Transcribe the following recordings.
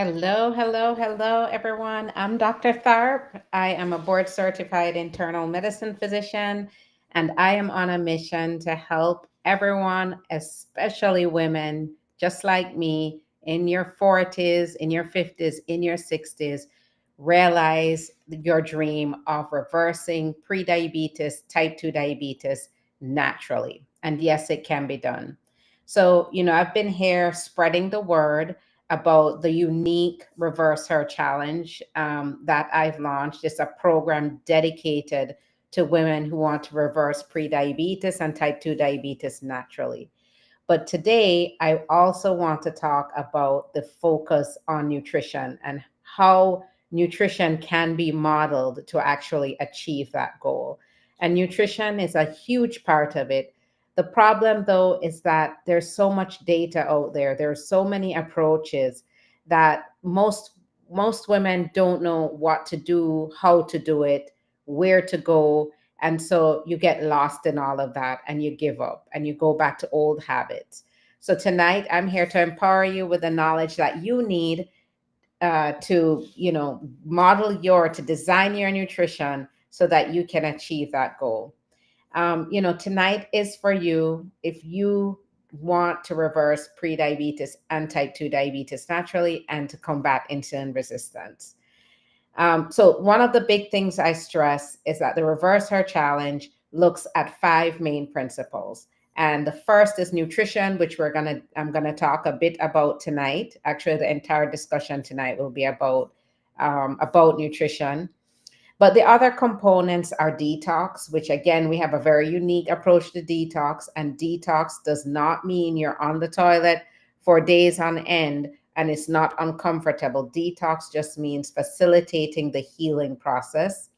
Hello, hello, hello, everyone. I'm Dr. Tharp. I am a board certified internal medicine physician, and I am on a mission to help everyone, especially women just like me, in your 40s, in your 50s, in your 60s, realize your dream of reversing prediabetes, type 2 diabetes naturally. And yes, it can be done. So, I've been here spreading the word about the unique reverseHER challenge that I've launched. It's a program dedicated to women who want to reverse prediabetes and type 2 diabetes naturally. But today, I also want to talk about the focus on nutrition and how nutrition can be modeled to actually achieve that goal. And nutrition is a huge part of it. The problem, though, is that there's so much data out there. There's so many approaches that most women don't know what to do, how to do it, where to go, and so you get lost in all of that and you give up and you go back to old habits. So tonight I'm here to empower you with the knowledge that you need to, to design your nutrition so that you can achieve that goal. Tonight is for you if you want to reverse prediabetes and type 2 diabetes naturally and to combat insulin resistance. So one of the big things I stress is that the Reverse Her Challenge looks at five main principles. And the first is nutrition, which I'm gonna talk a bit about tonight. Actually, the entire discussion tonight will be about nutrition. But the other components are detox, which again, we have a very unique approach to detox. And detox does not mean you're on the toilet for days on end and it's not uncomfortable. Detox just means facilitating the healing process.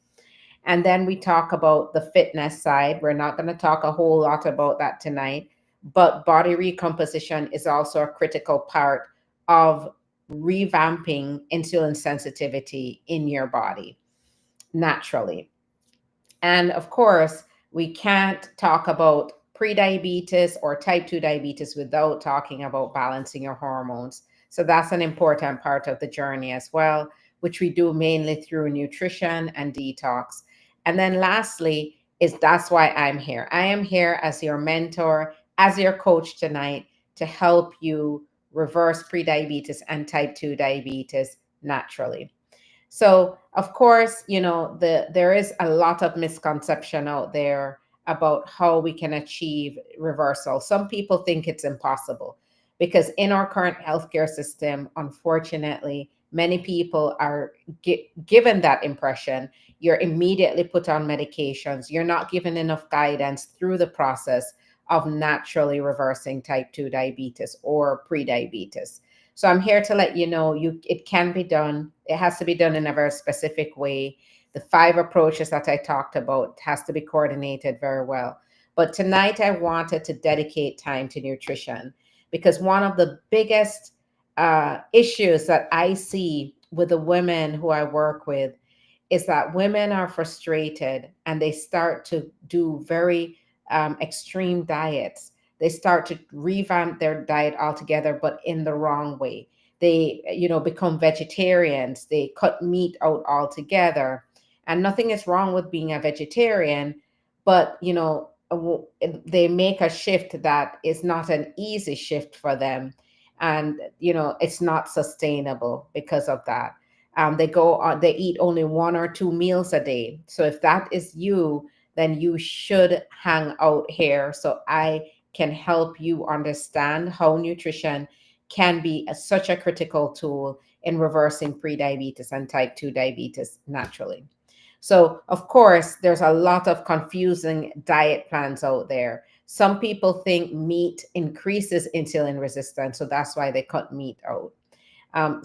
And then we talk about the fitness side. We're not going to talk a whole lot about that tonight, but body recomposition is also a critical part of revamping insulin sensitivity in your body naturally. And of course, we can't talk about prediabetes or type 2 diabetes without talking about balancing your hormones. So that's an important part of the journey as well, which we do mainly through nutrition and detox. And then lastly, is that's why I'm here. I am here as your mentor, as your coach tonight to help you reverse prediabetes and type 2 diabetes naturally. So, of course, there is a lot of misconception out there about how we can achieve reversal. Some people think it's impossible because in our current healthcare system, unfortunately, many people are given that impression. You're immediately put on medications. You're not given enough guidance through the process of naturally reversing type 2 diabetes or prediabetes. So I'm here to let you know it can be done. It has to be done in a very specific way. The five approaches that I talked about has to be coordinated very well. But tonight I wanted to dedicate time to nutrition because one of the biggest issues that I see with the women who I work with is that women are frustrated and they start to do very extreme diets. They start to revamp their diet altogether, but in the wrong way. They, become vegetarians. They cut meat out altogether. And nothing is wrong with being a vegetarian, but, they make a shift that is not an easy shift for them. And, it's not sustainable because of that. They eat only one or two meals a day. So if that is you, then you should hang out here so I can help you understand how nutrition can be such a critical tool in reversing prediabetes and type 2 diabetes naturally. So, of course, there's a lot of confusing diet plans out there. Some people think meat increases insulin resistance, so that's why they cut meat out.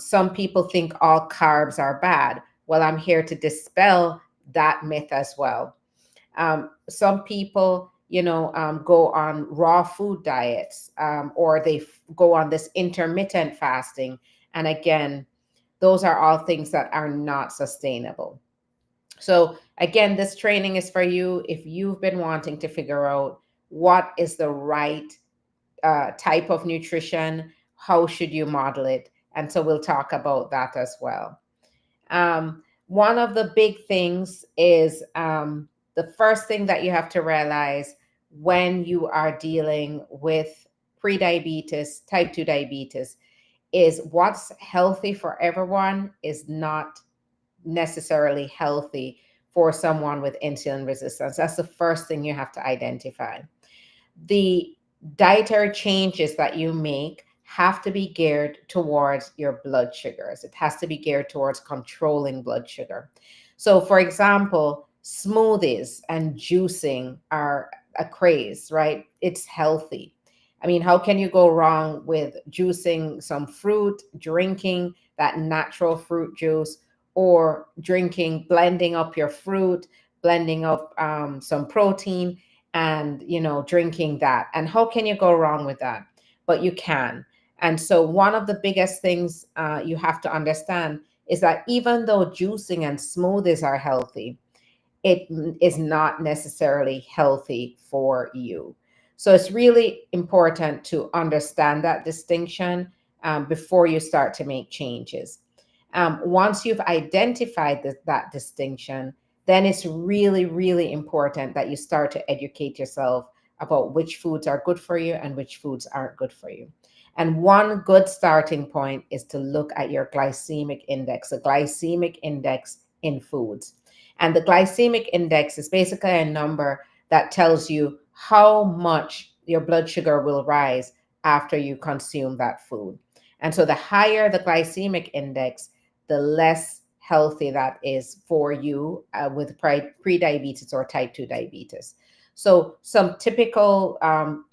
Some people think all carbs are bad. Well, I'm here to dispel that myth as well. Some people, go on raw food diets or go on this intermittent fasting. And again, those are all things that are not sustainable. So, again, this training is for you if you've been wanting to figure out what is the right type of nutrition, how should you model it, And so we'll talk about that as well. One of the big things is the first thing that you have to realize when you are dealing with prediabetes, type 2 diabetes, is what's healthy for everyone is not necessarily healthy for someone with insulin resistance. That's the first thing you have to identify. The dietary changes that you make have to be geared towards your blood sugars. It has to be geared towards controlling blood sugar. So, for example, smoothies and juicing are a craze, right? It's healthy. I mean, how can you go wrong with juicing some fruit, drinking that natural fruit juice, or drinking, blending up your fruit, blending up some protein, and drinking that? And how can you go wrong with that? But you can. And so one of the biggest things you have to understand is that even though juicing and smoothies are healthy, it is not necessarily healthy for you. So it's really important to understand that distinction before you start to make changes. Once you've identified that distinction, then it's really, really important that you start to educate yourself about which foods are good for you and which foods aren't good for you. And one good starting point is to look at your glycemic index, the glycemic index in foods. And the glycemic index is basically a number that tells you how much your blood sugar will rise after you consume that food. And so the higher the glycemic index, the less healthy that is for you with pre-diabetes or type 2 diabetes. So some typical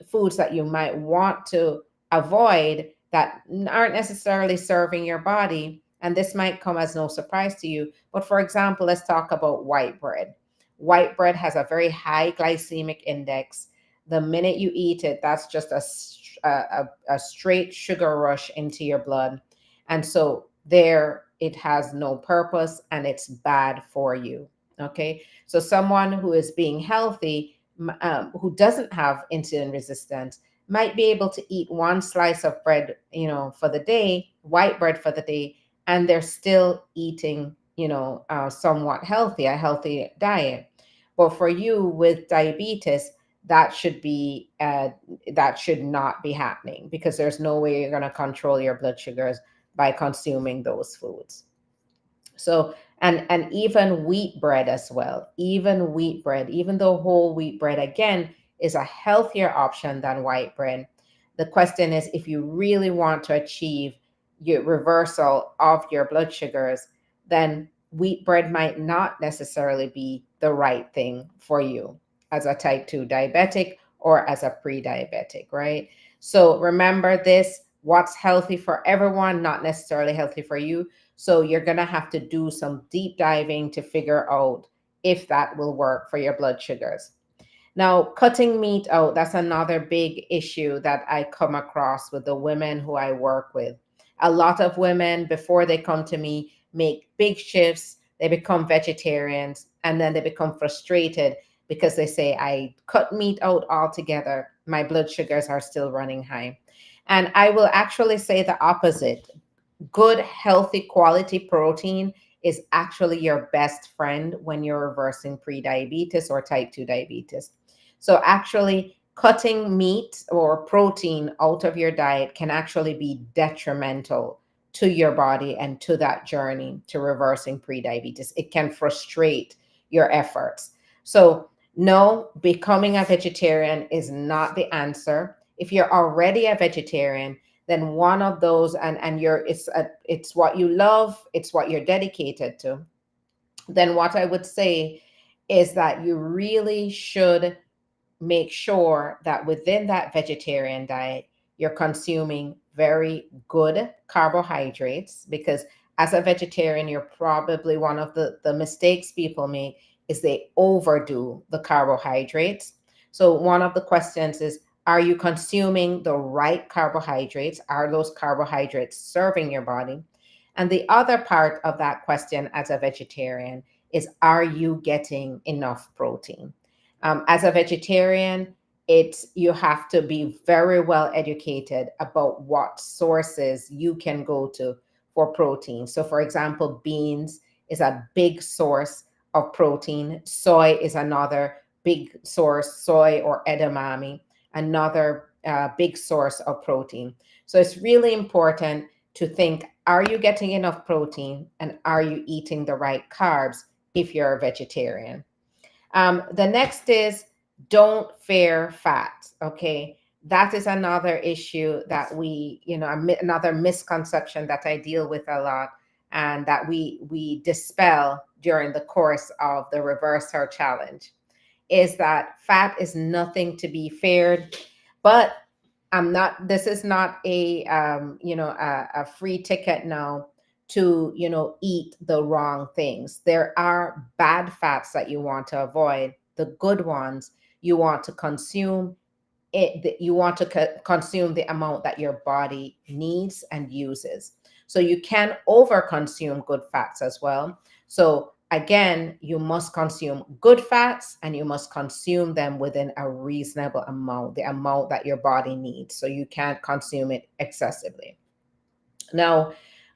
foods that you might want to avoid that aren't necessarily serving your body, and this might come as no surprise to you, but for example, let's talk about white bread. White bread has a very high glycemic index. The minute you eat it, that's just a straight sugar rush into your blood. And so there it has no purpose and it's bad for you. Okay. So someone who is being healthy, who doesn't have insulin resistance, might be able to eat one slice of bread, for the day, white bread for the day, and they're still eating, somewhat healthy, a healthy diet. But for you with diabetes, that should be that should not be happening, because there's no way you're going to control your blood sugars by consuming those foods. So, and even wheat bread as well, even wheat bread, even though whole wheat bread again is a healthier option than white bread. The question is, if you really want to achieve your reversal of your blood sugars, then wheat bread might not necessarily be the right thing for you as a type 2 diabetic or as a pre-diabetic, right? So remember this: what's healthy for everyone, not necessarily healthy for you. So you're going to have to do some deep diving to figure out if that will work for your blood sugars. Now, cutting meat out, that's another big issue that I come across with the women who I work with. A lot of women, before they come to me, make big shifts. They become vegetarians and then they become frustrated because they say, I cut meat out altogether. My blood sugars are still running high. And I will actually say the opposite. Good, healthy, quality protein is actually your best friend when you're reversing pre-diabetes or type 2 diabetes. So actually cutting meat or protein out of your diet can actually be detrimental to your body and to that journey to reversing pre-diabetes. It can frustrate your efforts. So no, becoming a vegetarian is not the answer. If you're already a vegetarian, then one of those, and it's what you love, it's what you're dedicated to, then what I would say is that you really should make sure that within that vegetarian diet, you're consuming very good carbohydrates, because as a vegetarian, you're probably one of the mistakes people make is they overdo the carbohydrates. So one of the questions is, are you consuming the right carbohydrates? Are those carbohydrates serving your body? And the other part of that question as a vegetarian is, are you getting enough protein? As a vegetarian, you have to be very well educated about what sources you can go to for protein. So for example, beans is a big source of protein. Soy is another big source. Soy or edamame, another big source of protein. So it's really important to think, are you getting enough protein and are you eating the right carbs if you're a vegetarian? The next is, don't fear fat. Okay. That is another issue that another misconception that I deal with a lot, and that we dispel during the course of the Reverse Her Challenge, is that fat is nothing to be feared. But this is not a free ticket now to eat the wrong things. There are bad fats that you want to avoid. The good ones you want to consume. You want to consume the amount that your body needs and uses. So you can over consume good fats as well. So again, you must consume good fats, and you must consume them within a reasonable amount, the amount that your body needs. So you can't consume it excessively. Now,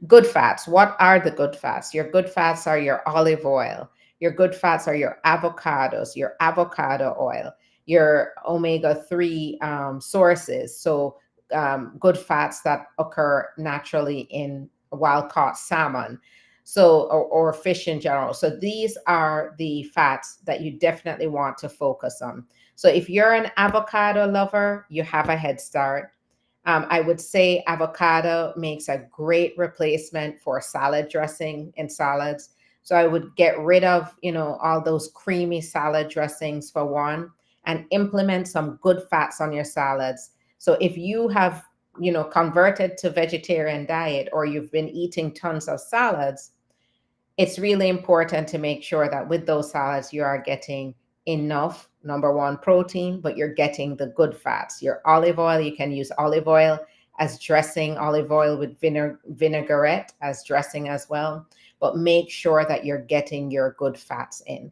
good fats. What are the good fats? Your good fats are your olive oil. Your good fats are your avocados, your avocado oil, your omega-3 sources. So, good fats that occur naturally in wild caught salmon. So, or fish in general. So, these are the fats that you definitely want to focus on. So, if you're an avocado lover, you have a head start. I would say avocado makes a great replacement for salad dressing in salads. So I would get rid of, all those creamy salad dressings for one, and implement some good fats on your salads. So if you have, converted to vegetarian diet, or you've been eating tons of salads, it's really important to make sure that with those salads, you are getting enough, number one, protein, but you're getting the good fats. Your olive oil, you can use olive oil as dressing, olive oil with vinaigrette as dressing as well. But make sure that you're getting your good fats in.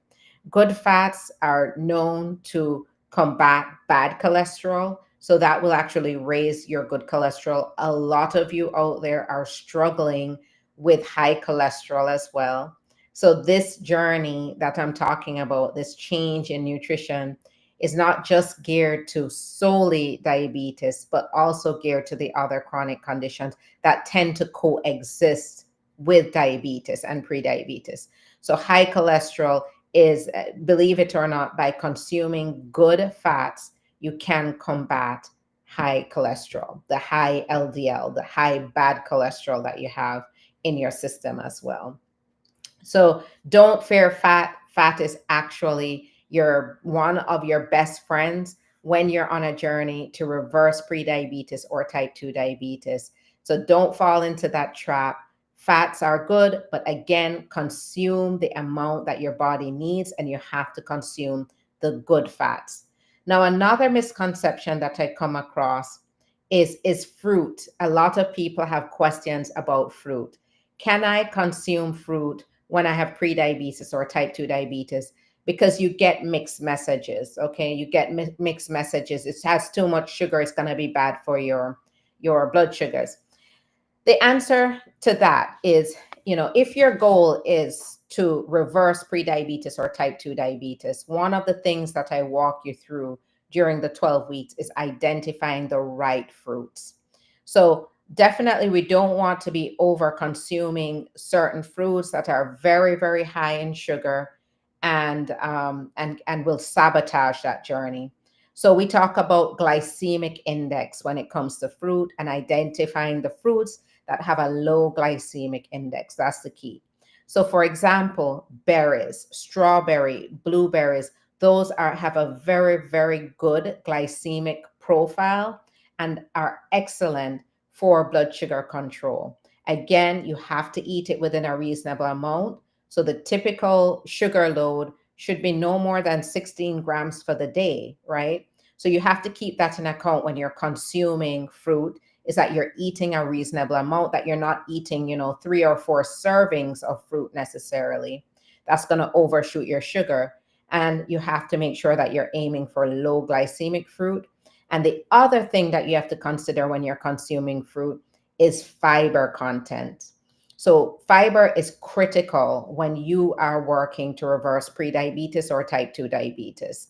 Good fats are known to combat bad cholesterol. So that will actually raise your good cholesterol. A lot of you out there are struggling with high cholesterol as well. So, this journey that I'm talking about, this change in nutrition, is not just geared to solely diabetes, but also geared to the other chronic conditions that tend to coexist with diabetes and prediabetes. So, high cholesterol is, believe it or not, by consuming good fats, you can combat high cholesterol, the high LDL, the high bad cholesterol that you have in your system as well. So don't fear fat. Fat is actually one of your best friends when you're on a journey to reverse prediabetes or type 2 diabetes. So don't fall into that trap. Fats are good, but again, consume the amount that your body needs, and you have to consume the good fats. Now, another misconception that I come across is fruit. A lot of people have questions about fruit. Can I consume fruit when I have prediabetes or type 2 diabetes? Because you get mixed messages. Okay, you get mixed messages. It has too much sugar, it's going to be bad for your blood sugars. The answer to that is, if your goal is to reverse prediabetes or type 2 diabetes, one of the things that I walk you through during the 12 weeks is identifying the right fruits. So definitely we don't want to be over consuming certain fruits that are very, very high in sugar, and will sabotage that journey. So we talk about glycemic index when it comes to fruit, and identifying the fruits that have a low glycemic index. That's the key. So for example, berries, strawberry, blueberries, those have a very, very good glycemic profile and are excellent for blood sugar control. Again, you have to eat it within a reasonable amount. So the typical sugar load should be no more than 16 grams for the day, right? So you have to keep that in account when you're consuming fruit, is that you're eating a reasonable amount, that you're not eating, 3 or 4 servings of fruit necessarily. That's going to overshoot your sugar. And you have to make sure that you're aiming for low glycemic fruit. And the other thing that you have to consider when you're consuming fruit is fiber content. So, fiber is critical when you are working to reverse prediabetes or type 2 diabetes.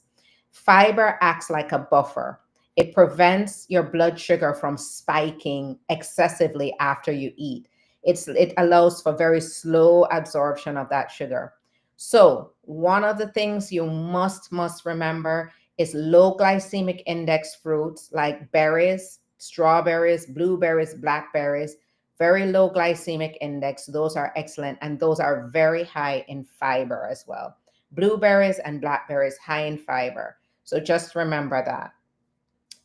Fiber acts like a buffer. It prevents your blood sugar from spiking excessively after you eat. It allows for very slow absorption of that sugar. So, one of the things you must remember is low glycemic index fruits like berries, strawberries, blueberries, blackberries, very low glycemic index. Those are excellent, and those are very high in fiber as well. Blueberries and blackberries high in fiber. So just remember that.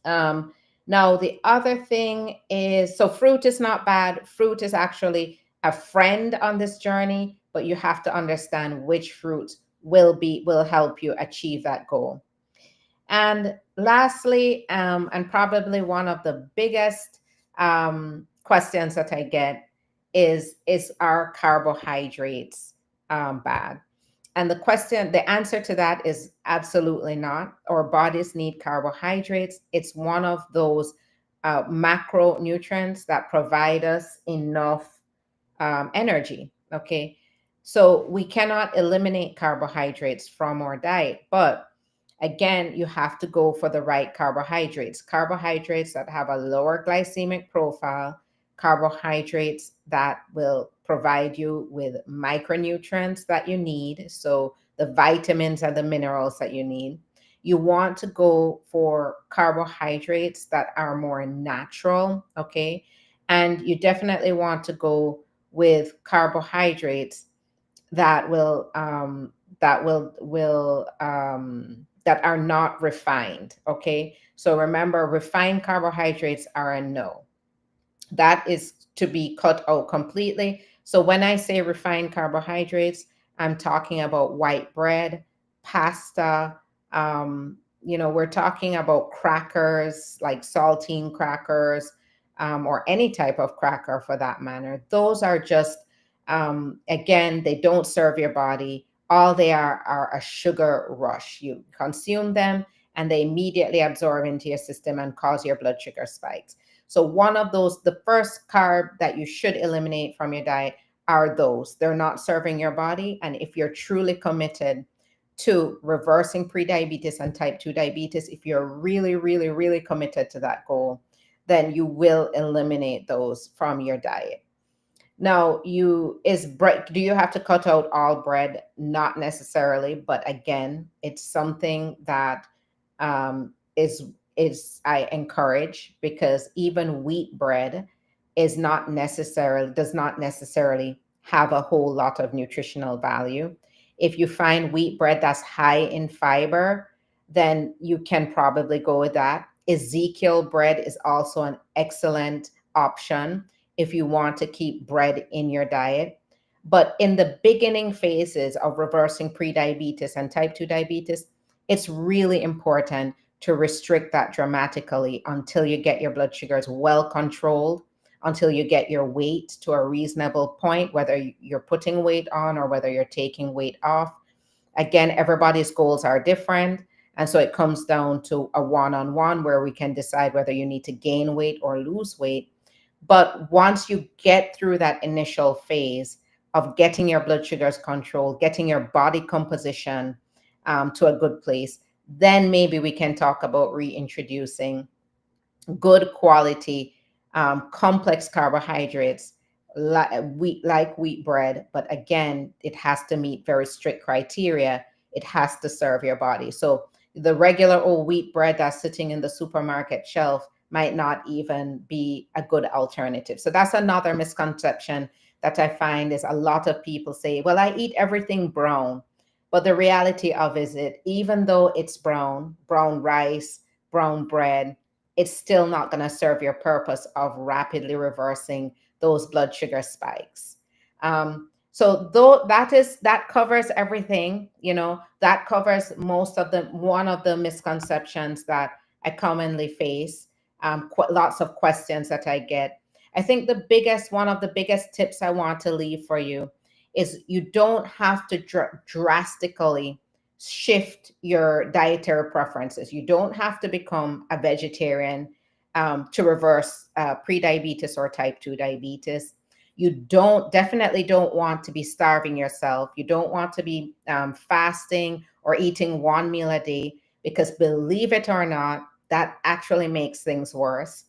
Um, Now, the other thing is, so fruit is not bad. Fruit is actually a friend on this journey, but you have to understand which fruit will help you achieve that goal. And lastly, and probably one of the biggest questions that I get is our carbohydrates bad? And the answer to that is absolutely not. Our bodies need carbohydrates. It's one of those macronutrients that provide us enough energy. Okay. So we cannot eliminate carbohydrates from our diet, but again, you have to go for the right carbohydrates. Carbohydrates that have a lower glycemic profile, carbohydrates that will provide you with micronutrients that you need. So the vitamins and the minerals that you need. You want to go for carbohydrates that are more natural, okay? And you definitely want to go with carbohydrates that that are not refined. Okay, so remember, refined carbohydrates are a no. That is to be cut out completely. So when I say refined carbohydrates, I'm talking about white bread, pasta. We're talking about crackers like saltine crackers, or any type of cracker for that matter. Those are just, again, they don't serve your body. All they are a sugar rush. You consume them and they immediately absorb into your system and cause your blood sugar spikes. So one of those, the first carb that you should eliminate from your diet are those. They're not serving your body. And if you're truly committed to reversing prediabetes and type 2 diabetes, if you're really, really, really committed to that goal, then you will eliminate those from your diet. Now, do you have to cut out all bread? Not necessarily, but again, it's something that is I encourage, because even wheat bread does not necessarily have a whole lot of nutritional value. If you find wheat bread that's high in fiber, then you can probably go with that. Ezekiel bread is also an excellent option if you want to keep bread in your diet. But in the beginning phases of reversing prediabetes and type 2 diabetes, it's really important to restrict that dramatically until you get your blood sugars well controlled, until you get your weight to a reasonable point, whether you're putting weight on or whether you're taking weight off. Again, everybody's goals are different. And so it comes down to a one on one where we can decide whether you need to gain weight or lose weight. But once you get through that initial phase of getting your blood sugars controlled, getting your body composition to a good place, then maybe we can talk about reintroducing good quality, complex carbohydrates like wheat bread. But again, it has to meet very strict criteria. It has to serve your body. So the regular old wheat bread that's sitting in the supermarket shelf might not even be a good alternative. So that's another misconception that I find is a lot of people say, well, I eat everything brown. But the reality of it, even though it's brown rice, brown bread, it's still not going to serve your purpose of rapidly reversing those blood sugar spikes. So though that covers everything, that covers one of the misconceptions that I commonly face. Lots of questions that I get. I think one of the biggest tips I want to leave for you is you don't have to drastically shift your dietary preferences. You don't have to become a vegetarian to reverse prediabetes or type 2 diabetes. You definitely don't want to be starving yourself. You don't want to be fasting or eating one meal a day, because believe it or not, that actually makes things worse.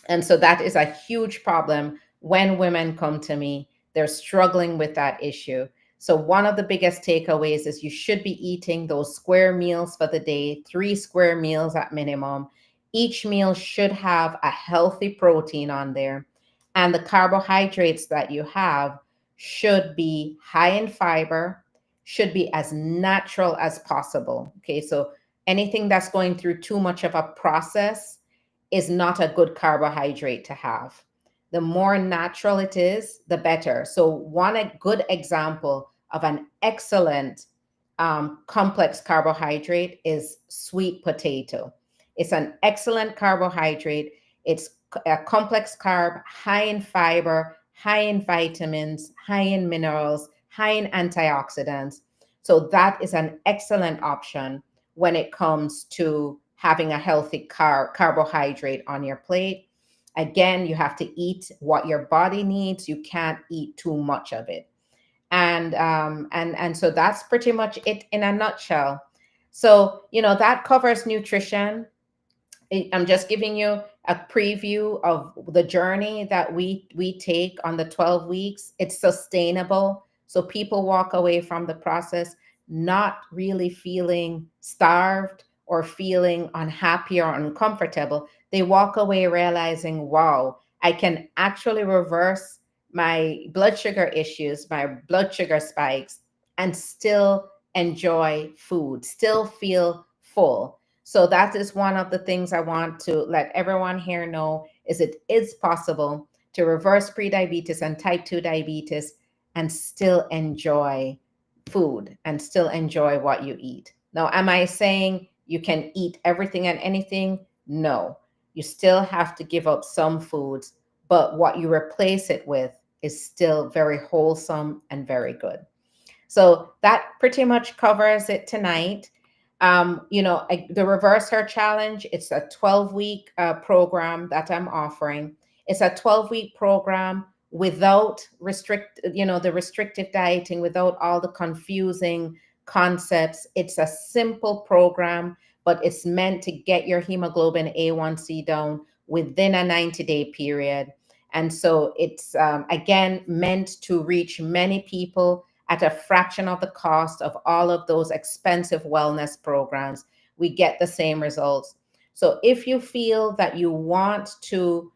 And so that is a huge problem when women come to me. They're struggling with that issue. So, one of the biggest takeaways is you should be eating those square meals for the day, 3 square meals at minimum. Each meal should have a healthy protein on there. And the carbohydrates that you have should be high in fiber, should be as natural as possible. Okay, so anything that's going through too much of a process is not a good carbohydrate to have. The more natural it is, the better. So, one good example of an excellent complex carbohydrate is sweet potato. It's an excellent carbohydrate. It's a complex carb, high in fiber, high in vitamins, high in minerals, high in antioxidants. So, that is an excellent option when it comes to having a healthy carbohydrate on your plate. Again, you have to eat what your body needs. You can't eat too much of it. And so that's pretty much it in a nutshell. So, that covers nutrition. I'm just giving you a preview of the journey that we take on the 12 weeks. It's sustainable. So people walk away from the process not really feeling starved or feeling unhappy or uncomfortable. They walk away realizing, wow, I can actually reverse my blood sugar issues, my blood sugar spikes, and still enjoy food, still feel full. So that is one of the things I want to let everyone here know, is it is possible to reverse prediabetes and type 2 diabetes and still enjoy food and still enjoy what you eat. Now, am I saying you can eat everything and anything? No. You still have to give up some foods, but what you replace it with is still very wholesome and very good. So that pretty much covers it tonight. The reverseHER challenge, it's a 12-week program that I'm offering. It's a 12-week program without the restrictive dieting, without all the confusing concepts. It's a simple program, but it's meant to get your hemoglobin A1C down within a 90-day period. And so it's, again, meant to reach many people at a fraction of the cost of all of those expensive wellness programs. We get the same results. So if you feel that you want to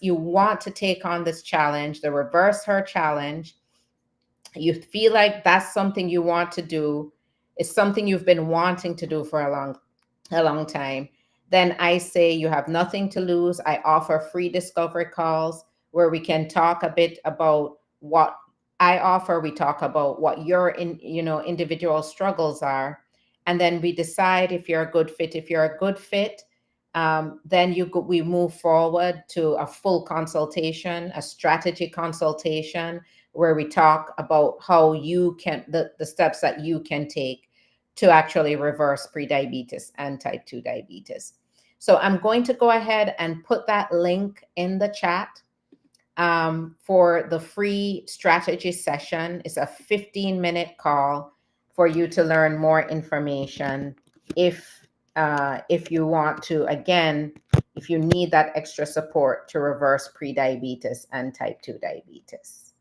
you want to take on this challenge, the reverseHER challenge, you feel like that's something you want to do, it's something you've been wanting to do for a long time, then I say you have nothing to lose. I offer free discovery calls where we can talk a bit about what I offer. We talk about what your individual struggles are, and then we decide if you're a good fit. If you're a good fit, then we move forward to a full consultation, a strategy consultation, where we talk about how you can the steps that you can take to actually reverse prediabetes and type 2 diabetes. So I'm going to go ahead and put that link in the chat for the free strategy session. It's a 15-minute call for you to learn more information if you want to, again, if you need that extra support to reverse prediabetes and type 2 diabetes.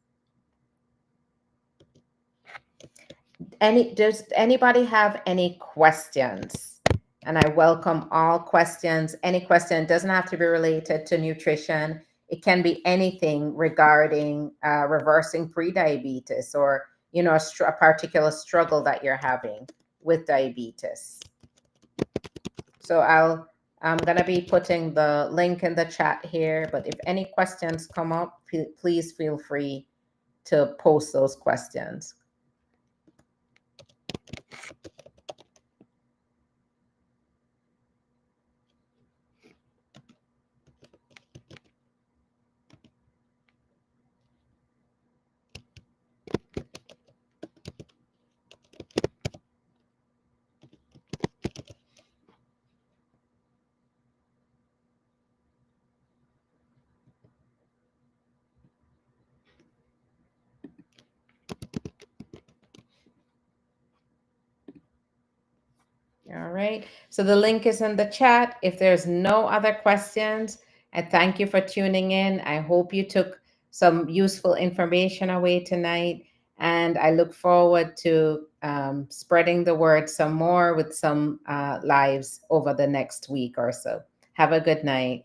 Does anybody have any questions? And I welcome all questions. Any question doesn't have to be related to nutrition. It can be anything regarding reversing prediabetes, or a particular struggle that you're having with diabetes. So I'm going to be putting the link in the chat here, but if any questions come up, please feel free to post those questions. right. So the link is in the chat. If there's no other questions, I thank you for tuning in. I hope you took some useful information away tonight. And I look forward to spreading the word some more with some lives over the next week or so. Have a good night.